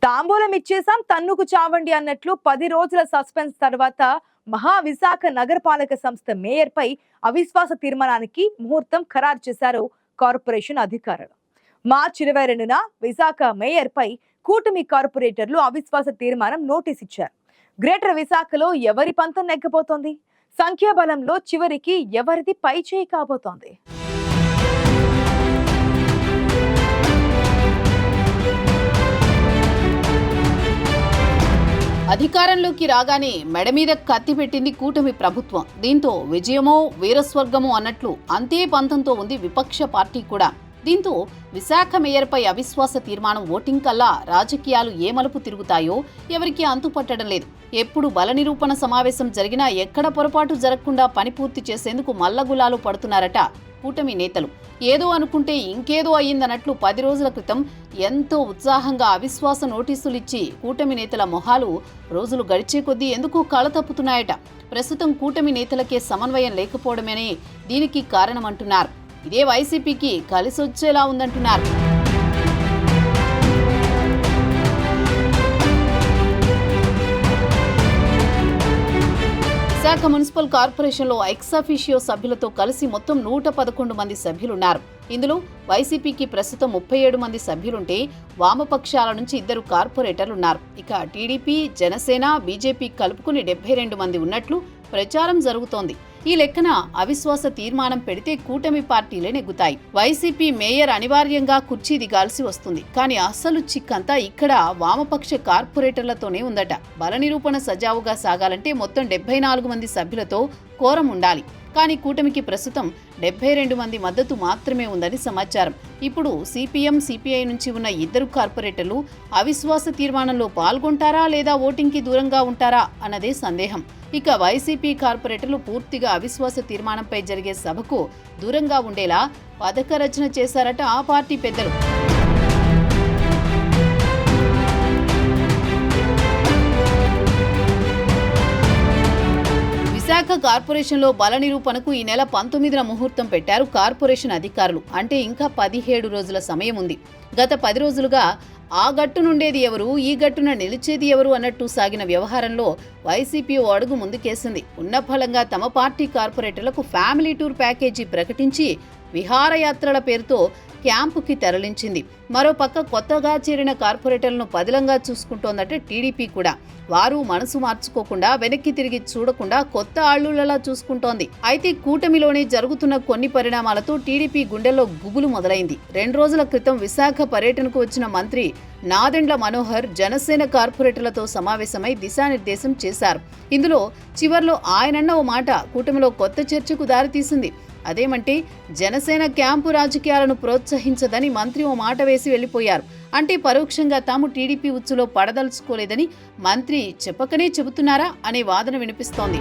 తాంబూలం ఇచ్చేసాం తన్నుకు చావండి అన్నట్లు 10 రోజుల సస్పెన్స్ తర్వాత మహావిశాఖ నగరపాలక సంస్థ మేయర్ పై అవిశ్వాస తీర్మానానికి ముహూర్తం ఖరారు చేశారు కార్పొరేషన్ అధికారులు. మార్చి 22న విశాఖ మేయర్ పై కూటమి కార్పొరేటర్లు అవిశ్వాస తీర్మానం నోటీస్ ఇచ్చారు. గ్రేటర్ విశాఖలో ఎవరి పంతం నెగ్గబోతోంది? సంఖ్యాబలంలో చివరికి ఎవరిది పై చేయి కాబోతోంది? అధికారంలోకి రాగానే మెడ మీద కత్తి పెట్టింది కూటమి ప్రభుత్వం. దీంతో విజయమో వీరస్వర్గమో అన్నట్లు అంతే పంతంతో ఉంది విపక్ష పార్టీ కూడా. దీంతో విశాఖ మేయర్పై అవిశ్వాస తీర్మానం ఓటింగ్ కల్లా రాజకీయాలు ఏ మలుపు తిరుగుతాయో ఎవరికీ అంతుపట్టడం లేదు. ఎప్పుడు బల నిరూపణ సమావేశం జరిగినా ఎక్కడ పొరపాటు జరగకుండా పని పూర్తి చేసేందుకు మల్లగులాలు పడుతున్నారట కూటమి నేతలు. ఏదో అనుకుంటే ఇంకేదో అయ్యిందన్నట్లు 10 రోజుల క్రితం ఎంతో ఉత్సాహంగా అవిశ్వాస నోటీసులు ఇచ్చి కూటమి నేతల మొహాలు రోజులు గడిచే కొద్దీ ఎందుకో కళ తప్పుతున్నాయట. ప్రస్తుతం కూటమి నేతలకే సమన్వయం లేకపోవడమేనే దీనికి కారణమంటున్నారు. ఇదే వైసీపీకి కలిసొచ్చేలా ఉందంటున్నారు. విశాఖ మున్సిపల్ కార్పొరేషన్లో ఎక్స్ అఫీషియో సభ్యులతో కలిసి మొత్తం 111 మంది సభ్యులున్నారు. ఇందులో వైసీపీకి ప్రస్తుతం 37 మంది సభ్యులుంటే వామపక్షాల నుంచి 2 కార్పొరేటర్లున్నారు. ఇక టీడీపీ, జనసేన, బీజేపీ కలుపుకుని 72 మంది ఉన్నట్లు ప్రచారం జరుగుతోంది. ఈ లెక్కన అవిశ్వాస తీర్మానం పెడితే కూటమి పార్టీలే నెగ్గుతాయి. వైసీపీ మేయర్ అనివార్యంగా కుర్చీ దిగాల్సి వస్తుంది. కానీ అసలు చిక్కంతా ఇక్కడ వామపక్ష కార్పొరేటర్లతోనే ఉందట. బల నిరూపణ సజావుగా సాగాలంటే మొత్తం 74 మంది సభ్యులతో కోరం ఉండాలి. కానీ కూటమికి ప్రస్తుతం 72 మంది మద్దతు మాత్రమే ఉందని సమాచారం. ఇప్పుడు సిపిఎం, సిపిఐ నుంచి ఉన్న 2 కార్పొరేటర్లు అవిశ్వాస తీర్మానంలో పాల్గొంటారా లేదా ఓటింగ్కి దూరంగా ఉంటారా అన్నదే సందేహం. ఇక వైసీపీ కార్పొరేటర్లు పూర్తిగా అవిశ్వాస తీర్మానంపై జరిగే సభకు దూరంగా ఉండేలా పథక రచన చేశారట ఆ పార్టీ పెద్దలు. విశాఖ కార్పొరేషన్లో బల నిరూపణకు ఈ నెల 19న ముహూర్తం పెట్టారు కార్పొరేషన్ అధికారులు. అంటే ఇంకా 17 రోజుల సమయం ఉంది. గత 10 రోజులుగా ఆ గట్టు నుండేది ఎవరు, ఈ గట్టున నిలిచేది ఎవరు అన్నట్టు సాగిన వ్యవహారంలో వైసీపీ ఓ అడుగు ముందుకేసింది. ఉన్న ఫలంగా తమ పార్టీ కార్పొరేటర్లకు ఫ్యామిలీ టూర్ ప్యాకేజీ ప్రకటించి విహారయాత్రల పేరుతో క్యాంపుకి తరలించింది. మరోపక్క కొత్తగా చేరిన కార్పొరేటర్లను పదిలంగా చూసుకుంటోందట టీడీపీ కూడా. వారు మనసు మార్చుకోకుండా వెనక్కి తిరిగి చూడకుండా కొత్త ఆళ్లులలా చూసుకుంటోంది. అయితే కూటమిలోనే జరుగుతున్న కొన్ని పరిణామాలతో టీడీపీ గుండెల్లో గుబులు మొదలైంది. 2 రోజుల క్రితం విశాఖ పర్యటనకు వచ్చిన మంత్రి నాదెండ్ల మనోహర్ జనసేన కార్పొరేటర్లతో సమావేశమై దిశానిర్దేశం చేశారు. ఇందులో చివర్లో ఆయనన్న ఓ మాట కూటమిలో కొత్త చర్చకు దారితీసింది. అదేమంటే జనసేన క్యాంపు రాజకీయాలను ప్రోత్సహించదని మంత్రి ఓ మాట వేసి వెళ్లిపోయారు. అంటే పరోక్షంగా తాము టీడీపీ ఉచ్చులో పడదలుచుకోలేదని మంత్రి చెప్పకనే చెబుతున్నారా అనే వాదన వినిపిస్తోంది.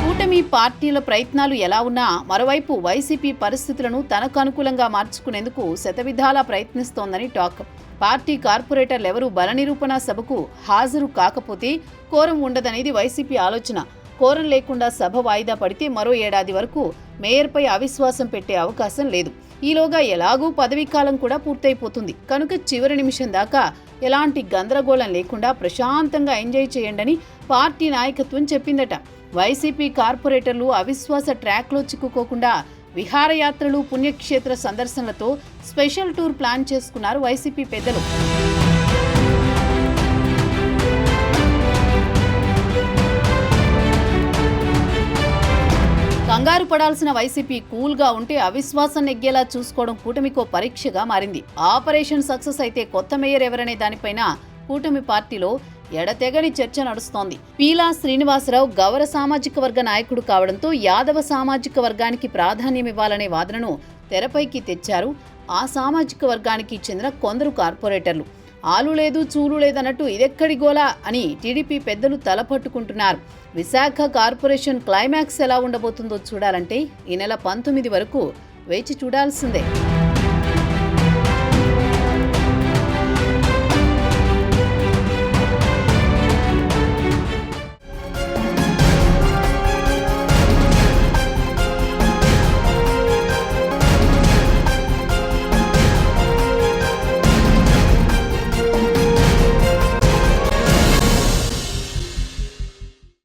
కూటమి పార్టీల ప్రయత్నాలు ఎలా ఉన్నా మరోవైపు వైసీపీ పరిస్థితులను తనకు అనుకూలంగా మార్చుకునేందుకు శతవిధాలా ప్రయత్నిస్తోందని టాక్. పార్టీ కార్పొరేటర్లు ఎవరూ బల నిరూపణ సభకు హాజరు కాకపోతే కోరం ఉండదనేది వైసీపీ ఆలోచన. కోరం లేకుండా సభ వాయిదా పడితే మరో ఏడాది వరకు మేయర్పై అవిశ్వాసం పెట్టే అవకాశం లేదు. ఈలోగా ఎలాగూ పదవీకాలం కూడా పూర్తయిపోతుంది కనుక చివరి నిమిషం దాకా ఎలాంటి గందరగోళం లేకుండా ప్రశాంతంగా ఎంజాయ్ చేయండని పార్టీ నాయకత్వం చెప్పిందట. వైసీపీ కార్పొరేటర్లు అవిశ్వాస ట్రాక్లో చిక్కుకోకుండా విహారయాత్రలు, పుణ్యక్షేత్ర సందర్శనలతో స్పెషల్ టూర్ ప్లాన్ చేసుకున్నారు వైసీపీ పెద్దలు. కంగారు పడాల్సిన వైసీపీ కూల్గా ఉంటే అవిశ్వాసం నెగ్గేలా చూసుకోవడం కూటమికో పరీక్షగా మారింది. ఆపరేషన్ సక్సెస్ అయితే కొత్త మేయర్ ఎవరనే దానిపైన కూటమి పార్టీలో ఎడతెగని చర్చ నడుస్తోంది. పీలా శ్రీనివాసరావు గౌర సామాజిక వర్గ నాయకుడు కావడంతో యాదవ సామాజిక వర్గానికి ప్రాధాన్యమివ్వాలనే వాదనను తెరపైకి తెచ్చారు ఆ సామాజిక వర్గానికి చెందిన కొందరు కార్పొరేటర్లు. ఆలు లేదు చూలు లేదన్నట్టు ఇదెక్కడి గోలా అని టీడీపీ పెద్దలు తలపట్టుకుంటున్నారు. విశాఖ కార్పొరేషన్ క్లైమాక్స్ ఎలా ఉండబోతుందో చూడాలంటే ఈ నెల 19 వరకు వేచి చూడాల్సిందే.